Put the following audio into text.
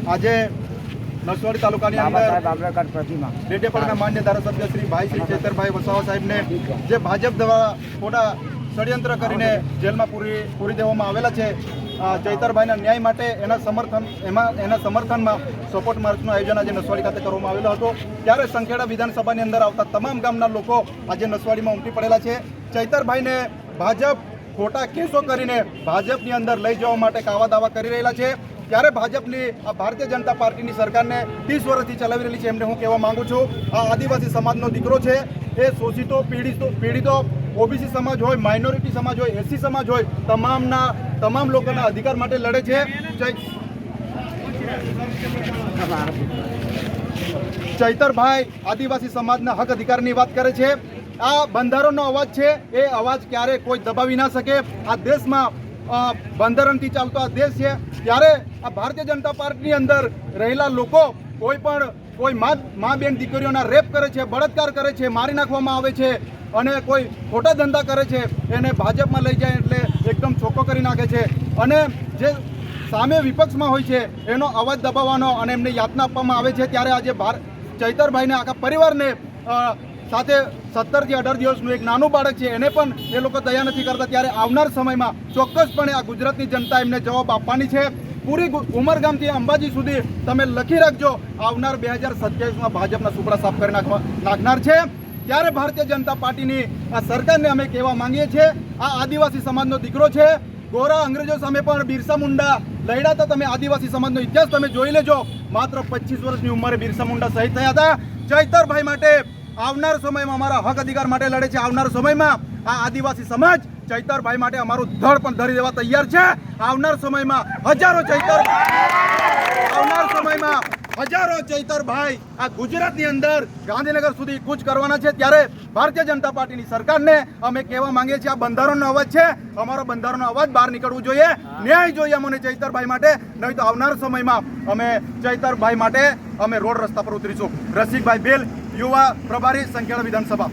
આજે નસવાડી તાલુકાની અંદર ડેડિયાપાડાના માન્ય ધારાસભ્ય શ્રી ચૈતરભાઈ વસાવા સાહેબને જે ભાજપ દ્વારા ખોટા ષડયંત્ર કરીને જેલમાં પૂરી દેવામાં આવેલા છે, ચૈતરભાઈના ન્યાય માટે એના સમર્થનમાં સપોર્ટ માર્ચનું આયોજન આજે નસવાડી ખાતે કરવામાં આવેલો હતો। ત્યારે સંખેડા વિધાનસભાની અંદર આવતા તમામ ગામના લોકો આજે નસવાડીમાં ઉમટી પડેલા છે। ચૈતરભાઈને ભાજપ ખોટા કેસો કરીને ભાજપની અંદર લઈ જવા માટે કાવા દાવા કરી રહેલા છે। ત્યારે ભાજપની આ ભારતીય જનતા પાર્ટીની સરકારને 30 વર્ષથી ચલાવી રહેલી છે એમને હું કહેવા માંગુ છું, આ આદિવાસી સમાજનો દીકરો છે, એ શોષિતો પીડિતો ઓબીસી સમાજ હોય, માઇનોરિટી સમાજ હોય, એસસી સમાજ હોય, તમામ લોકોના અધિકાર માટે લડે છે। ચૈતરભાઈ આદિવાસી સમાજના હક અધિકારની વાત કરે છે। આ બંધારણનો અવાજ છે, એ અવાજ ક્યારે કોઈ દબાવી ના શકે। આ દેશમાં બંધારણથી ચાલતો આ દેશ છે, ત્યારે આ ભારતીય જનતા પાર્ટીની અંદર રહેલા લોકો કોઈ મા બેન દીકરીઓના રેપ કરે છે, બળાત્કાર કરે છે, મારી નાખવામાં આવે છે અને કોઈ ખોટા ધંધા કરે છે, એને ભાજપમાં લઈ જાય એટલે એકદમ ચોખ્ખો કરી નાખે છે અને જે સામે વિપક્ષમાં હોય છે એનો અવાજ દબાવવાનો અને એમને યાતના આપવામાં આવે છે। ત્યારે આજે ચૈતરભાઈને આખા પરિવારને સાથે 17 થી 18 દિવસનું એક નાનું બાળક છે, એને પણ એ લોકો દયા નથી કરતા। ત્યારે આવનાર સમયમાં ચોક્કસપણે આ ગુજરાતની જનતા એમને જવાબ આપવાની છે। પૂરી ઉમરગામથી અંબાજી સુધી તમે લખી રાખજો, આવનાર 2027માં ભાજપના સુપડા સાફ કરી નાખનાર છે। ત્યારે ભારતીય જનતા પાર્ટીની આ સરકારને અમે કહેવા માંગીએ છીએ, આ આદિવાસી સમાજનો દીકરો છે, ગોરા અંગ્રેજો સામે પણ બિરસા મુંડા લડ્યા હતા। તમે આદિવાસી સમાજનો ઇતિહાસ તમે જોઈ લેજો, માત્ર 25 વર્ષની ઉંમરે બિરસા મુંડા શહીદ થયા હતા। ચૈતરભાઈ માટે આવનાર સમયમાં અમારા હક અધિકાર માટે લડે છે। આવનાર સમયમાં આ આદિવાસી સમાજ ચૈતરભાઈ માટે અમારું ધડ પણ ધરી દેવા તૈયાર છે। આવનાર સમયમાં હજારો ચૈતરભાઈ આ ગુજરાતની અંદર ગાંધીનગર સુધી કૂચ કરવાના છે। ત્યારે ભારતીય જનતા પાર્ટીની સરકારને અમે કહેવા માંગીએ છીએ, આ બંધારણનો અવાજ છે, અમારો બંધારણનો અવાજ બહાર નીકળવું જોઈએ, ન્યાય જોઈએ અમને ચૈતરભાઈ માટે, નહીં તો આવનાર સમયમાં અમે ચૈતરભાઈ માટે અમે રોડ રસ્તા પર ઉતરીશું। રસિકભાઈ ભીલ, યુવા પ્રભારી, સંખેડા વિધાનસભા।